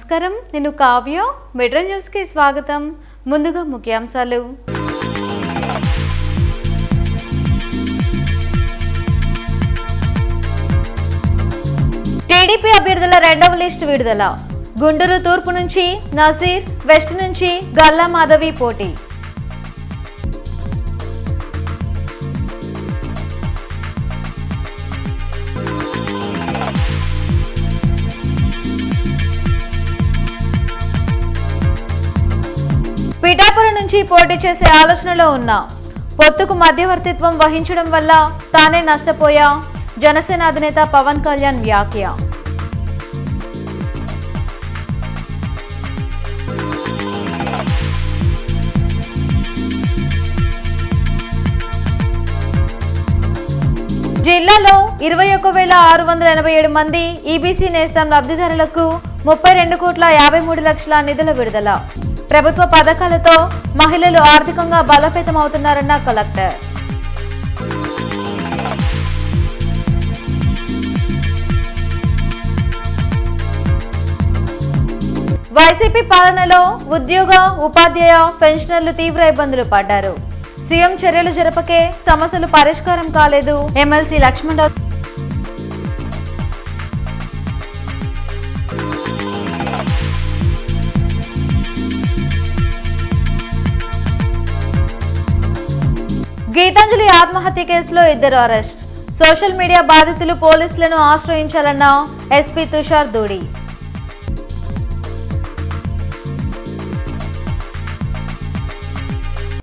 నమస్కారం, నేను Kavya. Metro news కి స్వాగతం. ముందుగా ముఖ్యాంశాలు. టీడీపీ అభ్యర్థుల రెండవ లిస్టు విడుదల. గుంటూరు తూర్పు నుంచి నసీర్, వెస్ట్ నుంచి గల్లా మాధవి పోటీ. పిఠాపురం నుంచి పోటీ చేసే ఆలోచనలో ఉన్నా. పొత్తుకు మధ్యవర్తిత్వం వహించడం వల్ల తానే నష్టపోయా. జనసేన అధినేత పవన్ కళ్యాణ్ వ్యాఖ్య. జిల్లాలో 21,687 మంది ఈబీసీ నేస్తం లబ్ధిదారులకు 32,53,00,000 నిధుల విడుదల. ప్రభుత్వ పథకాలతో మహిళలు ఆర్థికంగా బలోపేతమవుతున్నారన్న కలెక్టర్. వైసీపీ పాలనలో ఉద్యోగ, ఉపాధ్యాయ, పెన్షనర్లు తీవ్ర ఇబ్బందులు పడ్డారు. సీఎం చర్యలు జరపకే సమస్యలు పరిష్కారం కాలేదు. ఎమ్మెల్సీ లక్ష్మణరావు. గీతాంజలి ఆత్మహత్య కేసులో 2 అరెస్ట్. సోషల్ మీడియా బాధితులు పోలీసులను ఆశ్రయించాలన్న ఎస్పీ తుషార్ దూడి.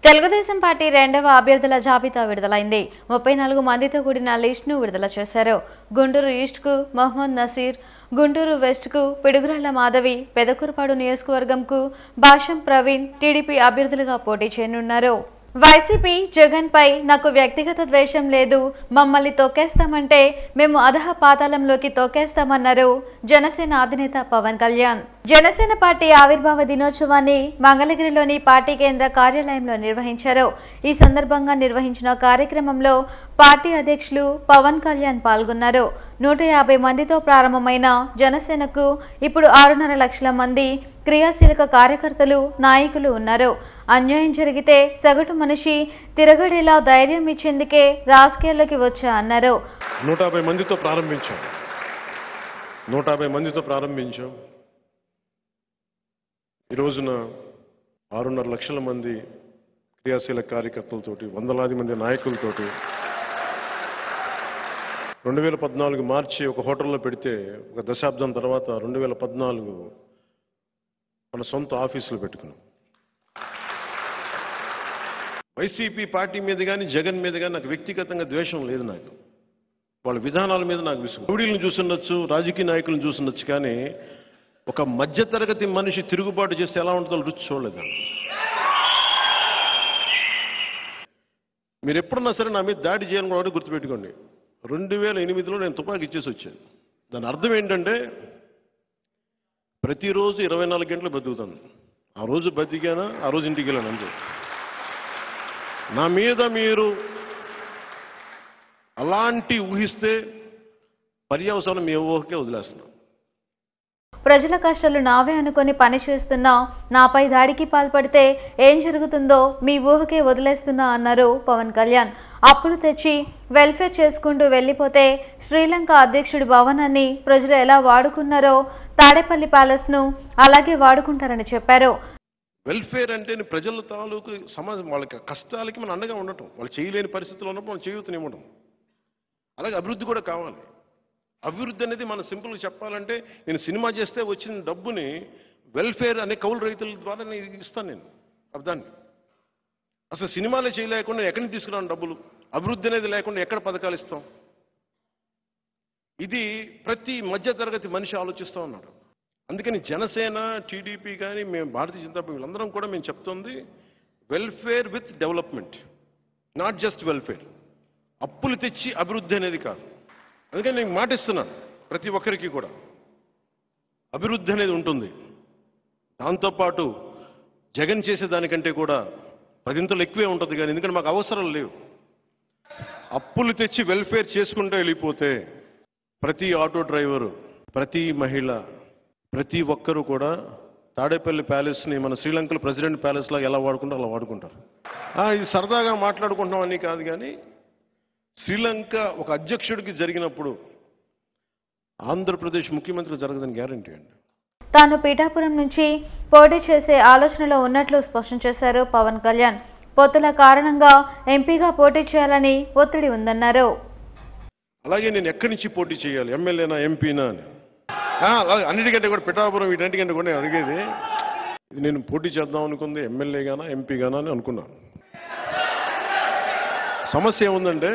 తెలుగుదేశం పార్టీ రెండవ అభ్యర్థుల జాబితా విడుదలైంది. 34 మందితో కూడిన లిస్టును విడుదల చేశారు. గుంటూరు ఈస్ట్కు మహమ్మద్ నసీర్, గుంటూరు వెస్ట్కు పిడుగురాళ్ల మాధవి, పెదకూరుపాడు నియోజకవర్గంకు భాషం ప్రవీణ్ టీడీపీ అభ్యర్థులుగా పోటీ చేయనున్నారు. వైసీపీ జగన్ పై నాకు వ్యక్తిగత ద్వేషం లేదు, మమ్మల్ని తొక్కేస్తామంటే మేము అధహ పాతాళంలోకి తొక్కేస్తామన్నారు జనసేన అధినేత పవన్ కళ్యాణ్. జనసేన పార్టీ ఆవిర్భావ దినోత్సవాన్ని మంగళగిరిలోని పార్టీ కేంద్ర కార్యాలయంలో నిర్వహించారు. ఈ సందర్భంగా నిర్వహించిన కార్యక్రమంలో పార్టీ అధ్యక్షులు పవన్ కళ్యాణ్ పాల్గొన్నారు. 150 మందితో ప్రారంభమైన జనసేనకు ఇప్పుడు 6.5 లక్షల మంది క్రియాశీలక కార్యకర్తలు, నాయకులు ఉన్నారు. అన్యాయం జరిగితే సగటు మనిషి తిరగడేలా ధైర్యం ఇచ్చేందుకే రాజకీయాల్లోకి వచ్చా అన్నారు. 150 మందితో ప్రారంభించాం. ఈ రోజున 6.5 లక్షల మంది క్రియాశీలక కార్యకర్తలతోటి, వందలాది మంది నాయకులతోటి 2014 మార్చి ఒక హోటల్లో పెడితే ఒక దశాబ్దం తర్వాత 2014 మన సొంత ఆఫీసులు పెట్టుకున్నాం. వైసీపీ పార్టీ మీద కానీ జగన్ మీద కానీ నాకు వ్యక్తిగతంగా ద్వేషం లేదు. నాకు వాళ్ళ విధానాల మీద నాకు విసుగు. రౌడీలను చూసుండొచ్చు, రాజకీయ నాయకులను చూసుండొచ్చు, కానీ ఒక మధ్యతరగతి మనిషి తిరుగుబాటు చేస్తే ఎలా ఉంటుందో రుచి చూడలేదు. మీరు ఎప్పుడన్నా సరే నా మీద దాడి చేయాలని కూడా గుర్తుపెట్టుకోండి. 2008లో నేను తుపాకీ ఇచ్చేసి వచ్చాను. దాని అర్థం ఏంటంటే ప్రతిరోజు 24 గంటలు బతుకుతాను. ఆ రోజు బతికానా, ఆ రోజు ఇంటికి వెళ్ళాను అంతే. నా మీద మీరు అలాంటి ఊహిస్తే పర్యవసానం మీ ఊహకే వదిలేస్తున్నాం. ప్రజల కష్టాలు నావే అనుకొని పనిచేస్తున్నా, నాపై దాడికి పాల్పడితే ఏం జరుగుతుందో మీ ఊహకే వదిలేస్తున్నా అన్నారు పవన్ కళ్యాణ్. అప్పులు తెచ్చి వెల్ఫేర్ చేసుకుంటూ వెళ్ళిపోతే శ్రీలంక అధ్యక్షుడి భవనాన్ని ప్రజలు ఎలా వాడుకున్నారో తాడేపల్లి ప్యాలెస్ను అలాగే వాడుకుంటారని చెప్పారు. వెల్ఫేర్ అంటే ప్రజల తాలూకు సమాజం, వాళ్ళకి కష్టాలకి మనం అండగా ఉండటం, వాళ్ళు చేయలేని పరిస్థితుల్లో ఉన్నప్పుడు మనం చేయూతనివ్వడం. అలాగే అభివృద్ధి కూడా కావాలి. అభివృద్ధి అనేది మనం సింపుల్గా చెప్పాలంటే, నేను సినిమా చేస్తే వచ్చిన డబ్బుని వెల్ఫేర్ అనే కౌలు రైతుల ద్వారా నేను ఇస్తాను. నేను అర్థాన్ని అసలు సినిమాలే చేయలేకుండా ఎక్కడి నుంచి తీసుకురాను డబ్బులు? అభివృద్ధి అనేది లేకుండా ఎక్కడ పథకాలు ఇస్తాం? ఇది ప్రతి మధ్యతరగతి మనిషి ఆలోచిస్తూ ఉన్నాడు. అందుకని జనసేన, టీడీపీ కానీ మేము భారతీయ జనతా పార్టీ వీళ్ళందరం కూడా మేము చెప్తుంది welfare with development, not just welfare. అప్పులు తెచ్చి అభివృద్ధి అనేది కాదు. అందుకని నేను మాటిస్తున్నాను ప్రతి ఒక్కరికి కూడా అభివృద్ధి అనేది ఉంటుంది. దాంతోపాటు జగన్ చేసేదానికంటే కూడా 10 ఎక్కువే ఉంటుంది. కానీ ఎందుకంటే మాకు అవసరం లేవు. అప్పులు తెచ్చి వెల్ఫేర్ చేసుకుంటూ వెళ్ళిపోతే ప్రతి ఆటో డ్రైవరు, ప్రతి మహిళ, ప్రతి ఒక్కరూ కూడా తాడేపల్లి ప్యాలెస్ని మన శ్రీలంకలో ప్రెసిడెంట్ ప్యాలెస్ లాగా ఎలా వాడుకుంటారో అలా వాడుకుంటారు. ఇది సరదాగా మాట్లాడుకుంటున్నాం అని కాదు, కానీ శ్రీలంక ఒక అధ్యక్షుడికి జరిగినప్పుడు ఆంధ్రప్రదేశ్ ముఖ్యమంత్రి జరగదని గ్యారంటీ అండి. తాను పీఠాపురం నుంచి పోటీ చేసే ఆలోచనలో ఉన్నట్లు స్పష్టం చేశారు పవన్ కళ్యాణ్. పొత్తుల కారణంగా ఎంపీగా పోటీ చేయాలని ఒత్తిడి ఉందన్నారు. అలాగే నేను ఎక్కడి నుంచి పోటీ చేయాలి, ఎమ్మెల్యేనా ఎంపీనా అని అన్నిటికంటే కూడా పిఠాపురం వీటన్నిటికంటే కూడా నేను అడిగేది, ఇది నేను పోటీ చేద్దాం అనుకుంది ఎమ్మెల్యేగానా ఎంపీగానా అని అనుకున్నాను. సమస్య ఏముందంటే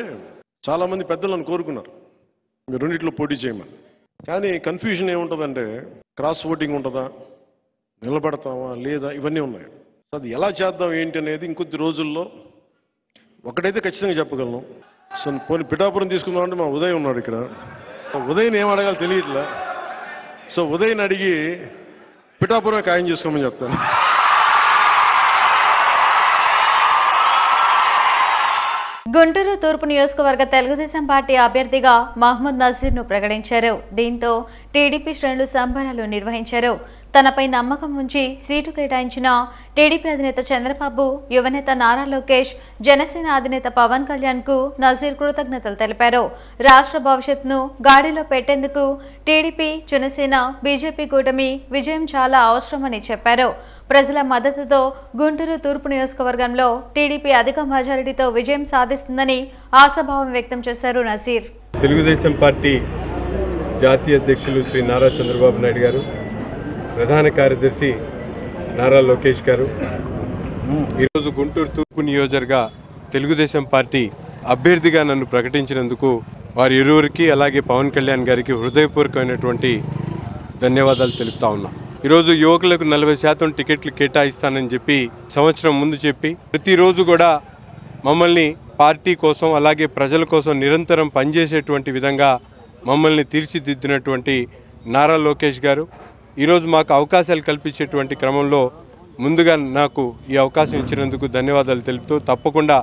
చాలామంది పెద్దలు నన్ను కోరుకున్నారు మీరు రెండింటిలో పోటీ చేయమని. కానీ కన్ఫ్యూజన్ ఏముంటుందంటే క్రాస్ ఓటింగ్ ఉంటుందా, నిలబడతామా లేదా, ఇవన్నీ ఉన్నాయి. అది ఎలా చేద్దాం ఏంటి అనేది ఇంకొద్ది రోజుల్లో ఒకటైతే ఖచ్చితంగా చెప్పగలను. సో పోనీ పిఠాపురం తీసుకుందామంటే మా ఉదయ్ ఉన్నాడు ఇక్కడ. ఉదయ్ని ఏం అడగాలో తెలియట్లే. సో ఉదయ్ని అడిగి పిఠాపురమే ఖాయం చేసుకోమని చెప్తాను. గుంటూరు తూర్పు నియోజకవర్గ తెలుగుదేశం పార్టీ అభ్యర్థిగా మహమ్మద్ నజీర్ను ప్రకటించారు. దీంతో టీడీపీ శ్రేణులు సంబరాలు నిర్వహించారు. తనపై నమ్మకం ఉంచి సీటు కేటాయించిన టీడీపీ అధినేత చంద్రబాబు, యువనేత నారా లోకేష్, జనసేన అధినేత పవన్ కళ్యాణ్ కు నజీర్ కృతజ్ఞతలు తెలిపారు. రాష్ట్ర భవిష్యత్తును గాడిలో పెట్టేందుకు టీడీపీ, జనసేన, బీజేపీ కూటమి విజయం చాలా అవసరమని చెప్పారు. ప్రజల మద్దతుతో గుంటూరు తూర్పు నియోజకవర్గంలో టీడీపీ అధిక మెజారిటీతో విజయం సాధిస్తుందని ఆశాభావం వ్యక్తం చేశారు నజీర్. తెలుగుదేశం పార్టీ జాతీయ అధ్యక్షులు శ్రీ నారా చంద్రబాబు నాయుడు గారు, ప్రధాన కార్యదర్శి నారా లోకేష్ గారు ఈరోజు గుంటూరు తూర్పు నియోజకవర్గ తెలుగుదేశం పార్టీ అభ్యర్థిగా నన్ను ప్రకటించినందుకు వారి ఇరువురికి అలాగే పవన్ కళ్యాణ్ గారికి హృదయపూర్వకమైనటువంటి ధన్యవాదాలు తెలుపుతా ఉన్నా. ఈరోజు యువకులకు 40% టికెట్లు కేటాయిస్తానని చెప్పి సంవత్సరం ముందు చెప్పి ప్రతిరోజు కూడా మమ్మల్ని పార్టీ కోసం అలాగే ప్రజల కోసం నిరంతరం పనిచేసేటువంటి విధంగా మమ్మల్ని తీర్చిదిద్దినటువంటి నారా లోకేష్ గారు ఈరోజు మాకు అవకాశాలు కల్పించేటువంటి క్రమంలో ముందుగా నాకు ఈ అవకాశం ఇచ్చినందుకు ధన్యవాదాలు తెలుపుతూ తప్పకుండా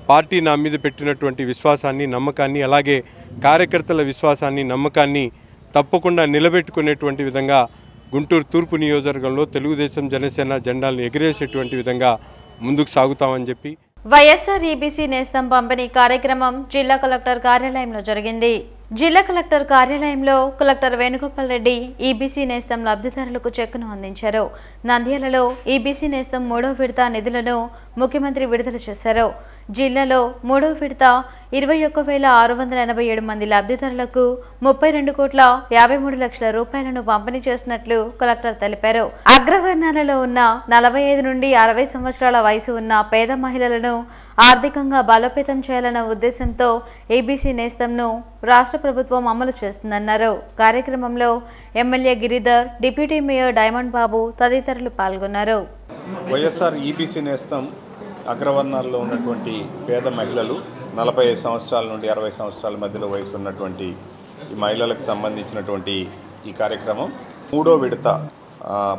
పార్టీ నా మీద పెట్టినటువంటి విశ్వాసాన్ని, నమ్మకాన్ని, అలాగే కార్యకర్తల విశ్వాసాన్ని, నమ్మకాన్ని తప్పకుండా నిలబెట్టుకునేటువంటి విధంగా గుంటూరు తూర్పు నియోజకవర్గంలో తెలుగుదేశం జనసేన జెండాలను ఎగిరేసేటువంటి విధంగా ముందుకు సాగుతామని చెప్పి వైఎస్ఆర్ ఈబీసీ నేస్తం పంపిణీ కార్యక్రమం జిల్లా కలెక్టర్ కార్యాలయంలో జరిగింది. జిల్లా కలెక్టర్ కార్యాలయంలో కలెక్టర్ వేణుగోపాల్ రెడ్డి ఈబీసీ నేస్తం లబ్ధిదారులకు చెక్కును అందించారు. నంద్యాలలో ఈబీసీ నేస్తం 3వ విడత నిధులను ముఖ్యమంత్రి విడుదల చేశారు. జిల్లాలో 3వ విడత 21,687 మంది లబ్ధిదారులకు 32,53,00,000 రూపాయలను పంపిణీ చేసినట్లు కలెక్టర్ తెలిపారు. అగ్రవర్ణాలలో ఉన్న 45 నుండి 60 సంవత్సరాల వయసు ఉన్న పేద మహిళలను ఆర్థికంగా బలోపేతం చేయాలన్న ఉద్దేశంతో ఈబీసీ నేస్తంను రాష్ట్ర ప్రభుత్వం అమలు చేస్తుందన్నారు. కార్యక్రమంలో MLA Giridhar, deputy mayor Diamond Babu తదితరులు పాల్గొన్నారు. వైఎస్ఆర్ ఈబీసీ నేస్తం అగ్రవర్ణాల్లో ఉన్నటువంటి పేద మహిళలు 45 సంవత్సరాల నుండి 60 సంవత్సరాల మధ్యలో వయసు ఉన్నటువంటి ఈ మహిళలకు సంబంధించినటువంటి ఈ కార్యక్రమం 3వ విడత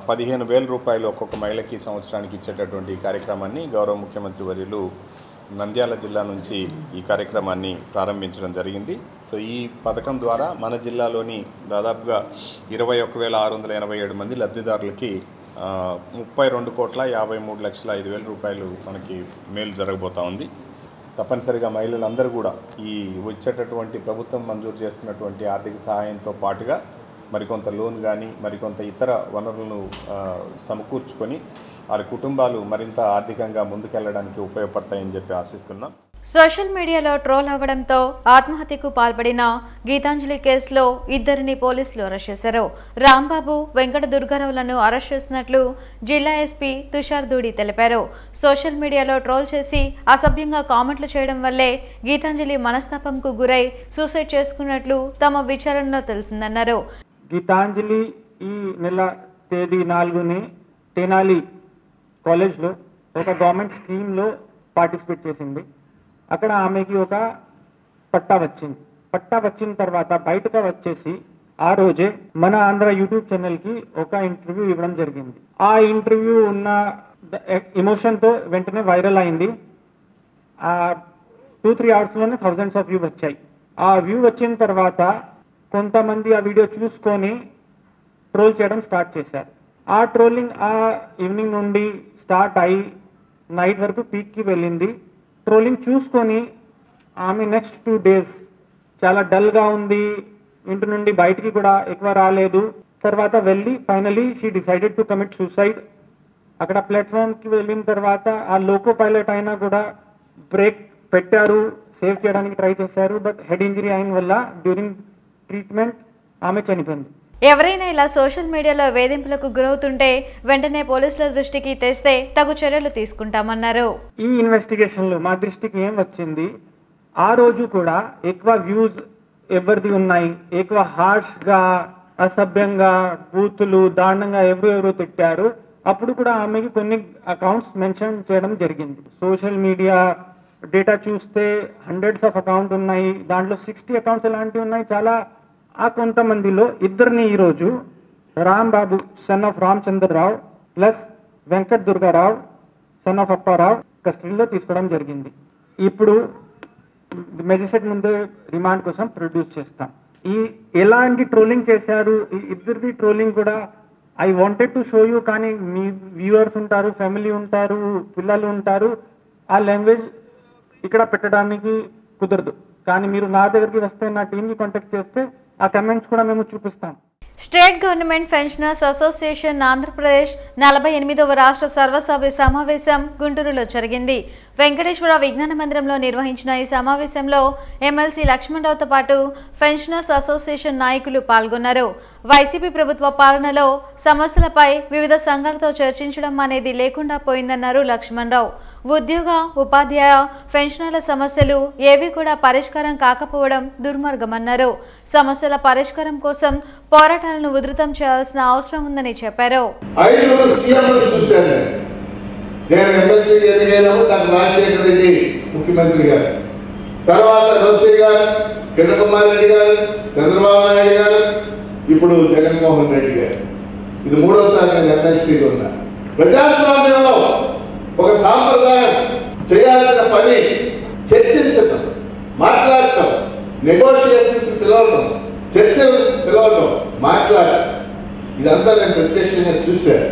15,000 రూపాయలు ఒక్కొక్క మహిళకి సంవత్సరానికి ఇచ్చేటటువంటి కార్యక్రమాన్ని గౌరవ ముఖ్యమంత్రి వర్యులు నంద్యాల జిల్లా నుంచి ఈ కార్యక్రమాన్ని ప్రారంభించడం జరిగింది. సో ఈ పథకం ద్వారా మన జిల్లాలోని దాదాపుగా 21,687 మంది లబ్ధిదారులకి 32,53,05,00,000 రూపాయలు మనకి మేలు జరగబోతా ఉంది. తప్పనిసరిగా మహిళలందరూ కూడా ఈ వచ్చేటటువంటి ప్రభుత్వం మంజూరు చేస్తున్నటువంటి ఆర్థిక సహాయంతో పాటుగా మరికొంత లోన్ కానీ మరికొంత ఇతర వనరులను సమకూర్చుకొని వారి కుటుంబాలు మరింత ఆర్థికంగా ముందుకెళ్లడానికి ఉపయోగపడతాయని చెప్పి ఆశిస్తున్నాం. సోషల్ మీడియాలో ట్రోల్ అవ్వడంతో ఆత్మహత్యకు పాల్పడిన గీతాంజలి కేసులో ఇద్దరిని పోలీసులు అరెస్ట్ చేశారు. రాంబాబు, వెంకట దుర్గారావులను అరెస్ట్ చేసినట్లు జిల్లా ఎస్పీ తుషార్ దూడి తెలిపారు. సోషల్ మీడియాలో ట్రోల్ చేసి అసభ్యంగా కామెంట్లు చేయడం వల్లే గీతాంజలి మనస్తాపంకు గురై సూసైడ్ చేసుకున్నట్లు తమ విచారణలో తెలిసిందన్నారు. గీతాంజలి ఈ నెల తేదీ 4ని తెనాలి కాలేజ్లో ఒక గవర్నమెంట్ స్కీమ్లో పార్టిసిపేట్ చేసింది. అక్కడ ఆమెకి ఒక పట్టా వచ్చింది. పట్టా వచ్చిన తర్వాత బయటకు వచ్చేసి ఆ రోజే మన ఆంధ్ర యూట్యూబ్ ఛానల్కి ఒక ఇంటర్వ్యూ ఇవ్వడం జరిగింది. ఆ ఇంటర్వ్యూ ఉన్న ఎమోషన్తో వెంటనే వైరల్ అయింది. 2-3 అవర్స్లోనే థౌజండ్స్ ఆఫ్ వ్యూ వచ్చాయి. ఆ వ్యూ వచ్చిన తర్వాత కొంతమంది ఆ వీడియో చూసుకొని ట్రోల్ చేయడం స్టార్ట్ చేశారు. ఆ ట్రోలింగ్ ఆ ఈవినింగ్ నుండి స్టార్ట్ అయ్యి నైట్ వరకు పీక్కి వెళ్ళింది. ట్రోలింగ్ చూసుకొని ఆమె నెక్స్ట్ 2 days చాలా డల్గా ఉంది, ఇంటి నుండి బయటికి కూడా ఎక్కువ రాలేదు. తర్వాత వెళ్ళి finally she decided to commit suicide. అక్కడ ప్లాట్ఫామ్కి వెళ్ళిన తర్వాత ఆ లోకో పైలట్ అయినా కూడా బ్రేక్ పెట్టారు, సేవ్ చేయడానికి ట్రై చేశారు. బట్ హెడ్ ఇంజరీ అయిన వల్ల డ్యూరింగ్ ట్రీట్మెంట్ ఆమె చనిపోయింది. ఎవరైనా ఇలా సోషల్ మీడియాలో వేధింపులకు గురవుతుంటే వెంటనే పోలీసుల దృష్టికి తెస్తే తగు చర్యలు తీసుకుంటామన్నారు. ఈ ఇన్వెస్టిగేషన్లో మా దృష్టికి ఏం వచ్చింది, ఆ రోజు కూడా ఎక్కువ వ్యూస్ ఎవరిది ఉన్నాయి, ఎక్కువ హార్ష్గా అసభ్యంగా బూతులు దారుణంగా ఎవరు తిట్టారు. అప్పుడు కూడా ఆమెకి కొన్ని అకౌంట్స్ మెన్షన్ చేయడం జరిగింది. సోషల్ మీడియా డేటా చూస్తే హండ్రెడ్స్ ఆఫ్ అకౌంట్ ఉన్నాయి, దాంట్లో 60 అకౌంట్స్ ఎలాంటివి ఉన్నాయి చాలా. ఆ కొంతమందిలో ఇద్దరిని ఈరోజు Rambabu son of Ramachandrarao plus Venkat Durgarao son of Apparao కస్టడీలో తీసుకోవడం జరిగింది. ఇప్పుడు మెజిస్ట్రేట్ ముందు రిమాండ్ కోసం ప్రొడ్యూస్ చేస్తాం. ఈ ఎలాంటి ట్రోలింగ్ చేశారు, ఈ ఇద్దరిది ట్రోలింగ్ కూడా I wanted to show you, కానీ మీ వ్యూవర్స్ ఉంటారు, ఫ్యామిలీ ఉంటారు, పిల్లలు ఉంటారు, ఆ లాంగ్వేజ్ ఇక్కడ పెట్టడానికి కుదరదు. కానీ మీరు నా దగ్గరికి వస్తే, నా టీంకి కాంటాక్ట్ చేస్తే ఆ కమెంట్స్ కూడా మేము చూపిస్తాం. State government pensioners association Andhra Pradesh 48వ రాష్ట్ర సర్వసభ్య సమావేశం గుంటూరులో జరిగింది. వెంకటేశ్వర విజ్ఞాన మందిరంలో నిర్వహించిన ఈ సమావేశంలో ఎమ్మెల్సీ లక్ష్మణరావుతో పాటు పెన్షనర్స్ అసోసియేషన్ నాయకులు పాల్గొన్నారు. వైసీపీ ప్రభుత్వ పాలనలో సమస్యలపై వివిధ సంఘాలతో చర్చించడం అనేది లేకుండా పోయిందన్నారు లక్ష్మణరావు. ఉద్యోగ, ఉపాధ్యాయ, పెన్షనర్ల సమస్యలు ఏవి కూడా పరిష్కారం కాకపోవడం దుర్మార్గమన్నారు. సమస్యల పరిష్కారం కోసం పోరాటాలను ఉధృతం చేయాల్సిన అవసరం ఉందని చెప్పారు. ముఖ్యమంత్రి గారు తర్వాత రోసయ్య గారు, కిరణ్ కుమార్ రెడ్డి గారు, చంద్రబాబు నాయుడు గారు, ఇప్పుడు జగన్మోహన్ రెడ్డి గారు. ఇది 3వసారి నేను ఎమ్మెల్సీగా ఉన్నా. ప్రజాస్వామ్యంలో ఒక సాంప్రదాయం చేయాల్సిన పని చర్చించటం, మాట్లాడటం, నెగోషియేషన్స్ పిలవటం, చర్చలు పిలవటం, మాట్లాడటం, ఇదంతా నేను ప్రత్యక్షంగా చూశాను.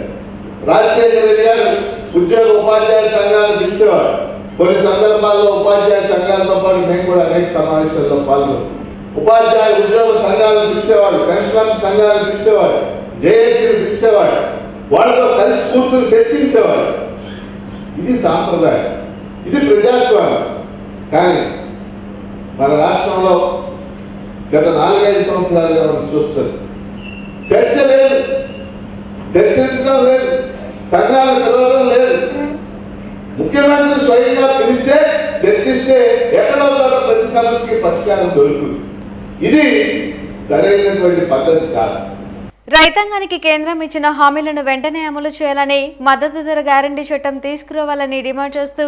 రాజశేఖర రెడ్డి గారు ఉద్యోగ ఉపాధ్యాయ సంఘాలు పిలిచేవాడు. కొన్ని సందర్భాల్లో ఉపాధ్యాయ సంఘాలతో పాటు మేము కూడా అనేక సమావేశాల్లో పాల్గొన్నాం. ఉపాధ్యాయ ఉద్యోగ సంఘాలను పిలిచేవాడు, పెన్షనర్ సంఘాలను పిలిచేవాడు, జేఏసీని పిలిచేవాడు, వాళ్ళతో కలిసి కూర్చొని చర్చించేవాడు. ఇది సాంప్రదాయం, ఇది ప్రజాస్వామ్యం. కానీ మన రాష్ట్రంలో గత 4-5 సంవత్సరాలుగా మనం చూస్తుంది, చర్చ లేదు, చర్చించడం లేదు, సంఘాలను పిలవడం లేదు. ముఖ్యమంత్రి స్వయంగా పిలిస్తే చర్చిస్తే ఎక్కడో ప్రతి సమస్యకి పరిష్కారం దొరుకుతుంది. ఇది సరైనటువంటి పద్ధతి కాదు. రైతాంగానికి కేంద్రం ఇచ్చిన హామీలను వెంటనే అమలు చేయాలని, మద్దతు ధర గ్యారంటీ చట్టం తీసుకురావాలని డిమాండ్ చేస్తూ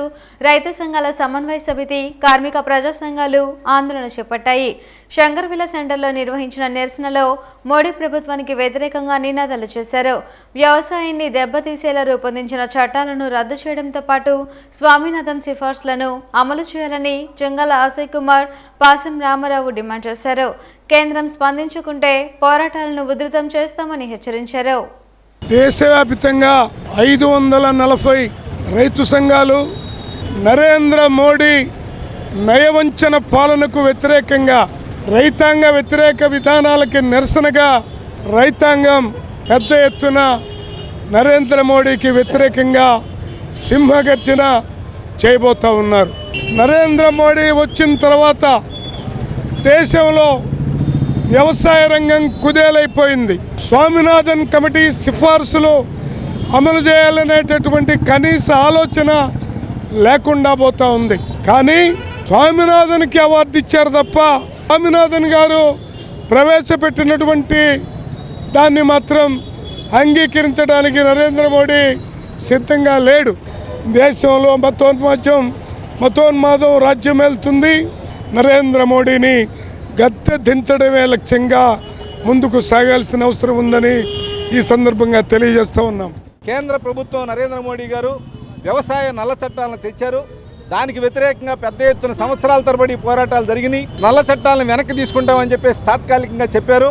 రైతు సంఘాల సమన్వయ సమితి, కార్మిక ప్రజా సంఘాలు ఆందోళన చేపట్టాయి. శంకర్విల సెంటర్లో నిర్వహించిన నిరసనలో మోడీ ప్రభుత్వానికి వ్యతిరేకంగా నినాదాలు చేశారు. వ్యవసాయాన్ని దెబ్బతీసేలా రూపొందించిన చట్టాలను రద్దు చేయడంతో పాటు స్వామినాథన్ సిఫార్సులను అమలు చేయాలని జంగాల అజయ్ కుమార్, పాసం రామారావు డిమాండ్ చేశారు. కేంద్రం స్పందించుకుంటే పోరాటాలను ఉధృతం చేస్తామని హెచ్చరించారు. దేశవ్యాప్తంగా 540 రైతు సంఘాలు నరేంద్ర మోడీ నయవంచన పాలనకు వ్యతిరేకంగా, రైతాంగ వ్యతిరేక విధానాలకి నిరసనగా రైతాంగం పెద్ద ఎత్తున నరేంద్ర మోడీకి వ్యతిరేకంగా సింహగర్జన చేయబోతూ ఉన్నారు. నరేంద్ర మోడీ వచ్చిన తర్వాత దేశంలో వ్యవసాయ రంగం కుదేలైపోయింది. స్వామినాథన్ కమిటీ సిఫార్సులు అమలు చేయాలనేటటువంటి కనీస ఆలోచన లేకుండా పోతూ ఉంది. కానీ స్వామినాథన్కి అవార్డు ఇచ్చారు తప్ప స్వామినాథన్ గారు ప్రవేశపెట్టినటువంటి దాన్ని మాత్రం అంగీకరించడానికి నరేంద్ర మోడీ సిద్ధంగా లేడు. దేశంలో మతోన్మాదం రాజ్యం వెళ్తుంది. నరేంద్ర మోడీని గద్దె దించడమే లక్ష్యంగా ముందుకు సాగాల్సిన అవసరం ఉందని ఈ సందర్భంగా తెలియజేస్తూ ఉన్నాం. కేంద్ర ప్రభుత్వం నరేంద్ర మోడీ గారు వ్యవసాయ నల్ల చట్టాలను తెచ్చారు. దానికి వ్యతిరేకంగా పెద్ద ఎత్తున సంవత్సరాల తరబడి పోరాటాలు జరిగినాయి. నల్ల చట్టాలను వెనక్కి తీసుకుంటామని చెప్పేసి తాత్కాలికంగా చెప్పారు.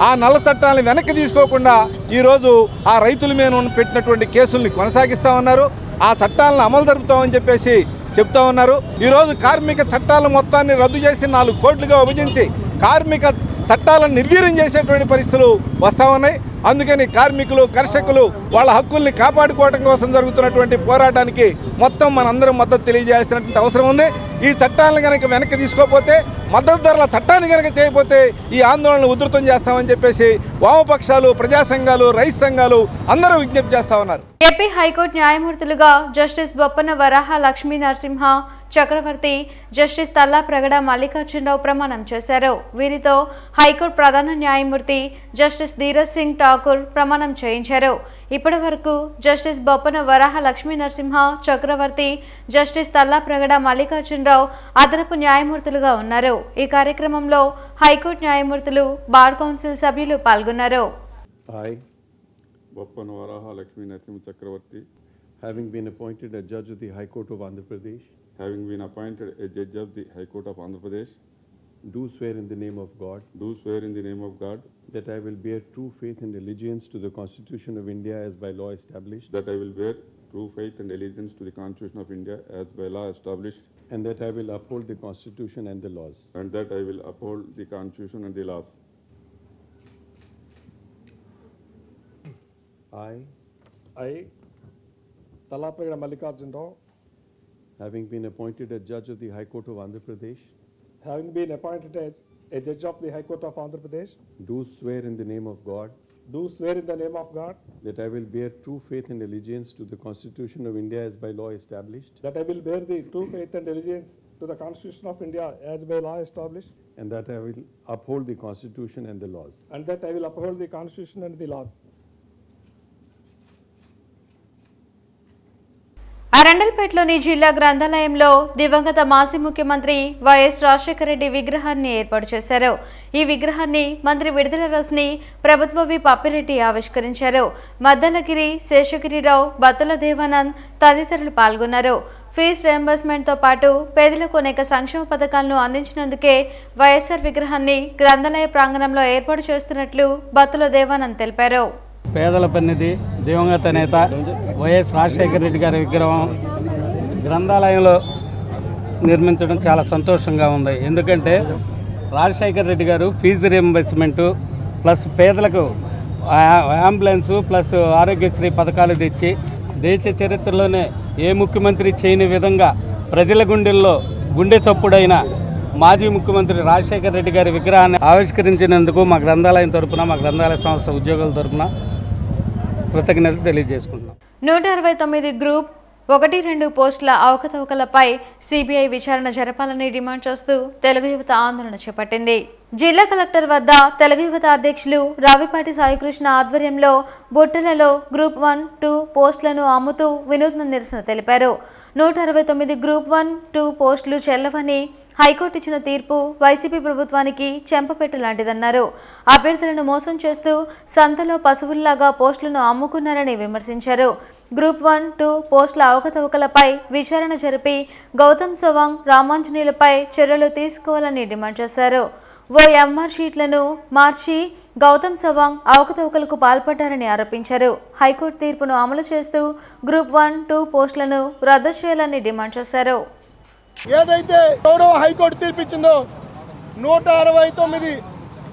ఆ నల్ల చట్టాలను వెనక్కి తీసుకోకుండా ఈరోజు ఆ రైతుల మీద పెట్టినటువంటి కేసుల్ని కొనసాగిస్తూ ఉన్నారు. ఆ చట్టాలను అమలు జరుపుతామని చెప్పేసి చెప్తా ఉన్నారు. ఈరోజు కార్మిక చట్టాల మొత్తాన్ని రద్దు చేసి 4 కోట్లుగా విభజించి కార్మిక చట్టాలను నిర్వీర్యం చేసేటువంటి పరిస్థితులు వస్తూ ఉన్నాయి. అందుకని కార్మికులు, కర్షకులు వాళ్ళ హక్కుల్ని కాపాడుకోవడం కోసం జరుగుతున్నటువంటి పోరాటానికి మొత్తం మనందరం మద్దతు తెలియజేయాల్సినటువంటి అవసరం ఉంది. ఈ చట్టాలను కనుక వెనక్కి తీసుకోకపోతే, మద్దతు ధరల చట్టాన్ని కనుక చేయకపోతే ఈ ఆందోళనను ఉధృతం చేస్తామని చెప్పేసి వామపక్షాలు, ప్రజా సంఘాలు, రైతు సంఘాలు అందరూ విజ్ఞప్తి చేస్తా ఉన్నారు. ఏపీ హైకోర్టు న్యాయమూర్తులుగా జస్టిస్ బొప్పన వరాహ లక్ష్మీ నరసింహ చక్రవర్తి, జస్టిస్ తల్లా ప్రగడ మల్లికార్జునరావు ప్రమాణం చేశారు. వీరితో హైకోర్టు ప్రధాన న్యాయమూర్తి జస్టిస్ ధీరజ్ సింగ్ ఠాకూర్ ప్రమాణం చేయించారు. ఇప్పటి వరకు జస్టిస్ బొప్పన వరాహ లక్ష్మీ నరసింహ చక్రవర్తి, జస్టిస్ తల్లా ప్రగడ మల్లికార్జునరావు అదనపు న్యాయమూర్తులుగా ఉన్నారు. ఈ కార్యక్రమంలో హైకోర్టు న్యాయమూర్తులు, బార్ కౌన్సిల్ సభ్యులు పాల్గొన్నారు. Boppana Varaha Lakshmi Narasimha Chakravarti, having been appointed a judge of the High Court of Andhra Pradesh, do swear in the name of God, that I will bear true faith and allegiance to the Constitution of India as by law established, that I will bear true faith and allegiance to the Constitution of India as by law established, and that I will uphold the Constitution and the laws. I, Talla Pragada Mallikarjunarao, having been appointed a judge of the High Court of Andhra Pradesh, do swear in the name of God, that I will bear true faith and allegiance to the Constitution of India as by law established, that I will bear the true faith and allegiance to the Constitution of India as by law established, and that I will uphold the Constitution and the laws. అరండల్పేటలోని జిల్లా గ్రంథాలయంలో దివంగత మాజీ ముఖ్యమంత్రి YS Rajasekhara Reddy విగ్రహాన్ని ఏర్పాటు చేశారు. ఈ విగ్రహాన్ని మంత్రి విడుదల రజని, ప్రభుత్వ విప్ అప్పిరెడ్డి ఆవిష్కరించారు. మద్దలగిరి, శేషగిరిరావు, బత్తుల దేవానంద్ తదితరులు పాల్గొన్నారు. ఫీజు రియంబర్స్మెంట్తో పాటు పేదలకు అనేక సంక్షేమ పథకాలను అందించినందుకే వైఎస్ఆర్ విగ్రహాన్ని గ్రంథాలయ ప్రాంగణంలో ఏర్పాటు చేస్తున్నట్లు బత్తుల దేవానంద్ తెలిపారు. పేదల పెన్నిధి దివంగత నేత వైఎస్ రాజశేఖర రెడ్డి గారి విగ్రహం గ్రంథాలయంలో నిర్మించడం చాలా సంతోషంగా ఉంది. ఎందుకంటే రాజశేఖర రెడ్డి గారు ఫీజు రియంబర్స్మెంటు ప్లస్ పేదలకు అంబులెన్సు ప్లస్ ఆరోగ్యశ్రీ పథకాలు తెచ్చి దేశ చరిత్రలోనే ఏ ముఖ్యమంత్రి చేయని విధంగా ప్రజల గుండెల్లో గుండె చప్పుడైన మాజీ ముఖ్యమంత్రి రాజశేఖర రెడ్డి గారి విగ్రహాన్ని ఆవిష్కరించినందుకు మా గ్రంథాలయం తరపున, మా గ్రంథాలయ సంస్థ ఉద్యోగుల తరపున కృతజ్ఞతలు తెలియజేసుకుంటున్నాం. 169 గ్రూప్ 1-2 పోస్టుల అవకతవకలపై సిబిఐ విచారణ జరపాలని డిమాండ్ చేస్తూ తెలుగు యువత ఆందోళన చేపట్టింది. జిల్లా కలెక్టర్ వద్ద తెలుగు యువత అధ్యక్షులు రావిపాటి సాయికృష్ణ ఆధ్వర్యంలో బొట్టెలలో గ్రూప్ 1-2 పోస్టులను అమ్ముతూ వినూత్న నిరసన తెలిపారు. 169 గ్రూప్ 1-2 పోస్టులు చెల్లవని హైకోర్టు ఇచ్చిన తీర్పు వైసీపీ ప్రభుత్వానికి చెంపపెట్టు లాంటిదన్నారు. అభ్యర్థులను మోసం చేస్తూ సంతలో పశువుల్లాగా పోస్టులను అమ్ముకున్నారని విమర్శించారు. గ్రూప్ 1-2 పోస్టుల అవకతవకలపై విచారణ జరిపి గౌతమ్ సవాంగ్, రామాంజనేయులపై చర్యలు తీసుకోవాలని డిమాండ్ చేశారు. ఓ ఎంఆర్ షీట్లను మార్చి గౌతమ్ సవాంగ్ అవకతవకలకు పాల్పడ్డారని ఆరోపించారు. హైకోర్టు తీర్పును అమలు చేస్తూ గ్రూప్ 1-2 పోస్టులను రద్దు చేయాలని డిమాండ్ చేశారు. ఏదైతే గౌరవ హైకోర్టు తీర్పిచ్చిందో 169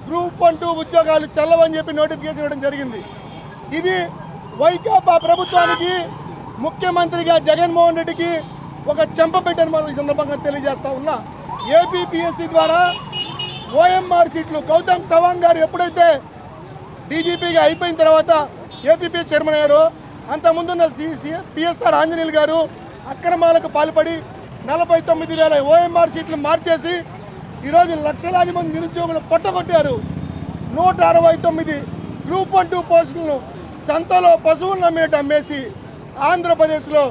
గ్రూప్ 1-2 ఉద్యోగాలు చెల్లవని చెప్పి నోటిఫికేషన్ ఇవ్వడం జరిగింది. ఇది వైకాపా ప్రభుత్వానికి, ముఖ్యమంత్రిగా జగన్మోహన్ రెడ్డికి ఒక చెంపపెట్టని మనం ఈ సందర్భంగా తెలియజేస్తా ఉన్నా. ఏపీపీఎస్సీ ద్వారా ఓఎంఆర్ సీట్లు గౌతమ్ సవాంగ్ గారు ఎప్పుడైతే డీజీపీగా అయిపోయిన తర్వాత ఏపీపీఎస్ చైర్మన్ అయ్యారో, అంతకుముందున్న పిఎస్ఆర్ ఆంజనేయులు గారు అక్రమాలకు పాల్పడి 49,000 ఓఎంఆర్ సీట్లు మార్చేసి ఈరోజు లక్షలాది మంది నిరుద్యోగులు పొట్టగొట్టారు. 169 గ్రూప్ 1-2 పోస్టులను సంతలో పశువులను అమ్మేట అమ్మేసి ఆంధ్రప్రదేశ్లో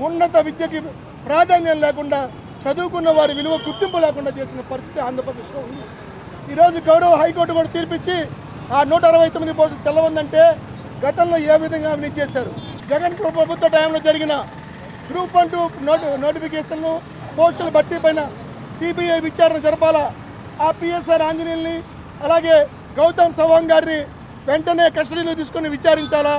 ఉన్నత విద్యకి ప్రాధాన్యం లేకుండా, చదువుకున్న వారి విలువ గుర్తింపు లేకుండా చేసిన పరిస్థితి ఆంధ్రప్రదేశ్లో ఉంది. ఈరోజు గౌరవ హైకోర్టు కూడా తీర్పిచ్చి ఆ 169 పోస్టులు చెల్లవందంటే గతంలో ఏ విధంగా అవినీతి చేశారు. జగన్ ప్రభుత్వ టైంలో జరిగిన గ్రూప్ 1 నోటిఫికేషన్లు పోస్టుల భర్తీ పైన సిబిఐ విచారణ జరపాలా. ఆ పిఎస్ఆర్ ఆంజనేయుల్ని అలాగే గౌతమ్ సవాంగ్ గారిని వెంటనే కస్టడీలో తీసుకొని విచారించాలా.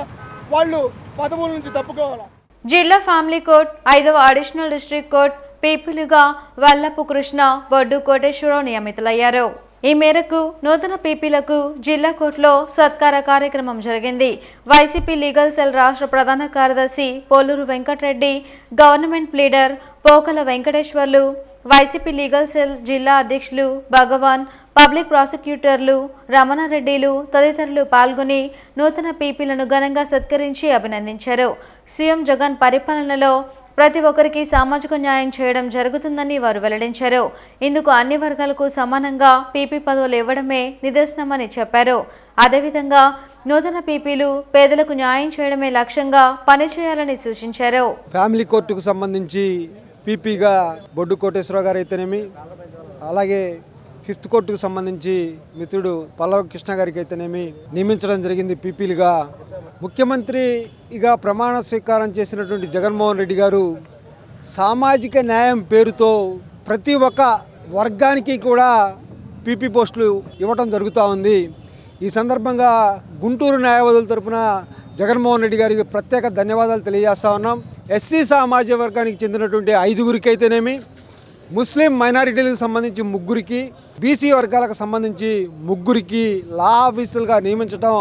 వాళ్ళు పదవుల నుంచి తప్పుకోవాలా. జిల్లా ఫ్యామిలీ కోర్ట్ 5వ అడిషనల్ డిస్ట్రిక్ట్ కోర్ట్ పీపీలుగా వల్లపు కృష్ణ, బొడ్డు కోటేశ్వరరావు నియమితులయ్యారు. ఈ మేరకు నూతన పీపీలకు జిల్లా కోర్టులో సత్కార కార్యక్రమం జరిగింది. వైసీపీ లీగల్ సెల్ రాష్ట్ర ప్రధాన కార్యదర్శి Poluru Venkatareddy, government pleader Pokala Venkateswarlu, YCP legal cell జిల్లా అధ్యక్షులు భగవాన్, పబ్లిక్ ప్రాసిక్యూటర్లు రమణారెడ్డిలు తదితరులు పాల్గొని నూతన పీపీలను ఘనంగా సత్కరించి అభినందించారు. సీఎం జగన్ పరిపాలనలో ప్రతి ఒక్కరికి సామాజిక న్యాయం చేయడం జరుగుతుందని వారు వెల్లడించారు. ఇందుకు అన్ని వర్గాలకు సమానంగా పీపీ పదవులు ఇవ్వడమే నిదర్శనమని చెప్పారు. అదేవిధంగా నూతన పీపీలు పేదలకు న్యాయం చేయడమే లక్ష్యంగా పనిచేయాలని సూచించారు. ఫ్యామిలీ కోర్టుకు సంబంధించి పీపీగా బొడ్డు కోటేశ్వరరావు గారు అయితేనేమి, అలాగే 5th కోర్టుకు సంబంధించి మిత్రుడు పల్లవ కృష్ణ గారికి అయితేనేమి నియమించడం జరిగింది పీపీలుగా. ముఖ్యమంత్రిగా ప్రమాణ స్వీకారం చేసినటువంటి జగన్మోహన్ రెడ్డి గారు సామాజిక న్యాయం పేరుతో ప్రతి ఒక్క వర్గానికి కూడా పీపీ పోస్టులు ఇవ్వడం జరుగుతూ ఉంది. ఈ సందర్భంగా గుంటూరు న్యాయవాదుల తరపున జగన్మోహన్ రెడ్డి గారికి ప్రత్యేక ధన్యవాదాలు తెలియజేస్తా ఉన్నాం. ఎస్సీ సామాజిక వర్గానికి చెందినటువంటి 5గురికి అయితేనేమి, ముస్లిం మైనారిటీలకు సంబంధించి 3గురికి, బీసీ వర్గాలకు సంబంధించి 3గురికి లా ఆఫీసులుగా నియమించడం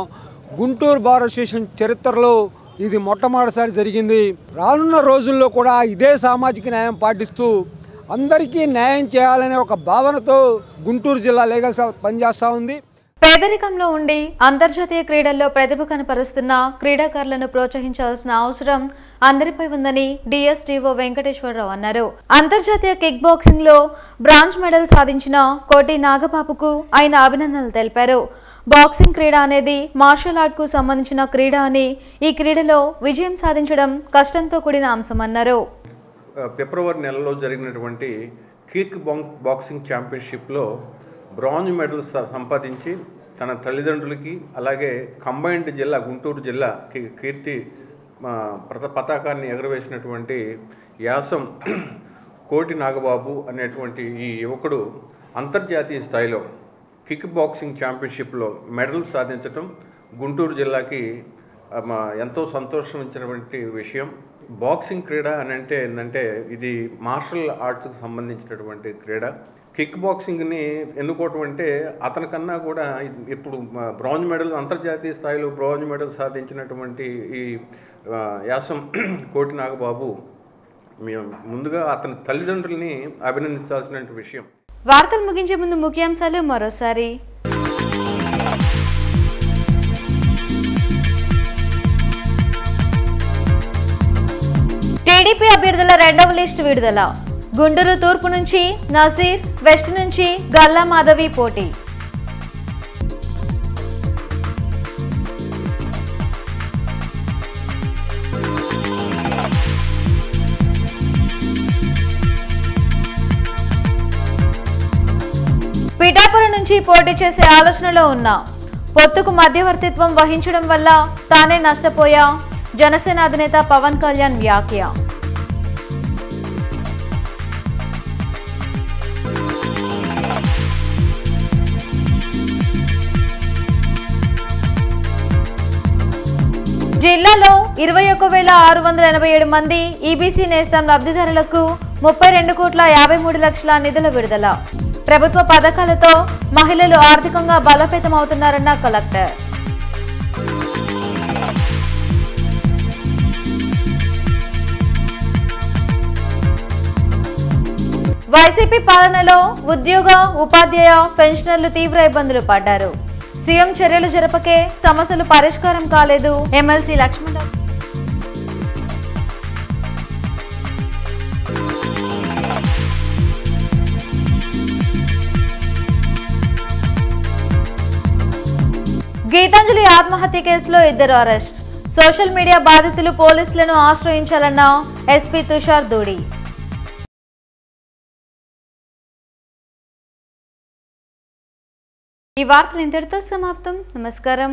గుంటూరు బార్ అసోసియేషన్ చరిత్రలో ఇది మొట్టమొదటిసారి జరిగింది. రానున్న రోజుల్లో కూడా ఇదే సామాజిక న్యాయం పాటిస్తూ అందరికీ న్యాయం చేయాలనే ఒక భావనతో గుంటూరు జిల్లా లీగల్ సెల్ పనిచేస్తూ ఉంది. పేదరికంలో ఉండి అంతర్జాతీయ క్రీడల్లో ప్రతిభ కనపరుస్తున్న క్రీడాకారులను ప్రోత్సహించాల్సిన అవసరం అందరిపై ఉందని డిఎస్టీఓ వెంకటేశ్వరరావు అన్నారు. అంతర్జాతీయ కిక్ బాక్సింగ్ లో బ్రాంజ్ మెడల్ సాధించిన కోటి నాగబాబుకు ఆయన అభినందనలు తెలిపారు. బాక్సింగ్ క్రీడ అనేది మార్షల్ ఆర్ట్ కు సంబంధించిన క్రీడ అని, ఈ క్రీడలో విజయం సాధించడం కష్టంతో కూడిన అంశమన్నారు. ఫిబ్రవరి నెలలో జరిగినటువంటి కిక్ బాక్సింగ్ ఛాంపియన్షిప్లో బ్రాంజ్ మెడల్ సంపాదించి తన తల్లిదండ్రులకి అలాగే కంబైన్డ్ జిల్లా గుంటూరు జిల్లా కీర్తి పతాకాన్ని ఎగురవేసినటువంటి యాసం కోటి నాగబాబు అనేటువంటి ఈ యువకుడు అంతర్జాతీయ స్థాయిలో కిక్ బాక్సింగ్ ఛాంపియన్షిప్లో మెడల్ సాధించడం గుంటూరు జిల్లాకి ఎంతో సంతోషించినటువంటి విషయం. బాక్సింగ్ క్రీడ అని అంటే ఏంటంటే ఇది మార్షల్ ఆర్ట్స్కి సంబంధించినటువంటి క్రీడ. కిక్ బాక్సింగ్ని ఎన్నుకోవటం అంటే అతనికన్నా కూడా ఇప్పుడు బ్రాంజ్ మెడల్ అంతర్జాతీయ స్థాయిలో బ్రాంజ్ మెడల్ సాధించినటువంటి ఈ యాసం కోటి నాగబాబు మేము ముందుగా అతని తల్లిదండ్రుల్ని అభినందించాల్సిన విషయం. వార్తలు ముగించే ముందు ముఖ్యాంశాలు మరోసారి. టీడీపీ అభ్యర్థుల 2వ లిస్టు విడుదల. గుంటూరు తూర్పు నుంచి నసీర్, వెస్ట్ నుంచి గల్లా మాధవి పోటీ. పిఠాపురం నుంచి పోటీ చేసే ఆలోచనలో ఉన్నా, పొత్తుకు మధ్యవర్తిత్వం వహించడం వల్ల తానే నష్టపోయా, జనసేన అధినేత పవన్ కళ్యాణ్ వ్యాఖ్య. జిల్లాలో 21,687 మంది ఈబీసీ నేస్తం లబ్ధిదారులకు 32,53,00,000 నిధుల విడుదల. ప్రభుత్వ పథకాలతో మహిళలు ఆర్థికంగా బలోపేతమవుతున్నారన్న కలెక్టర్. వైసీపీ పాలనలో ఉద్యోగ, ఉపాధ్యాయ, పెన్షనర్లు తీవ్ర ఇబ్బందులు పడ్డారు. సీఎం చర్యలు జరపకే సమస్యలు పరిష్కారం కాలేదు. ఎమ్మెల్సీ లక్ష్మణరావు. గీతాంజలి ఆత్మహత్య కేసులో 2 అరెస్ట్. సోషల్ మీడియా బాధితులు పోలీసులను ఆశ్రయించాలన్న ఎస్పీ తుషార్ దూడి. ఈ వార్తలు ఇంతటితో సమాప్తం. నమస్కారం.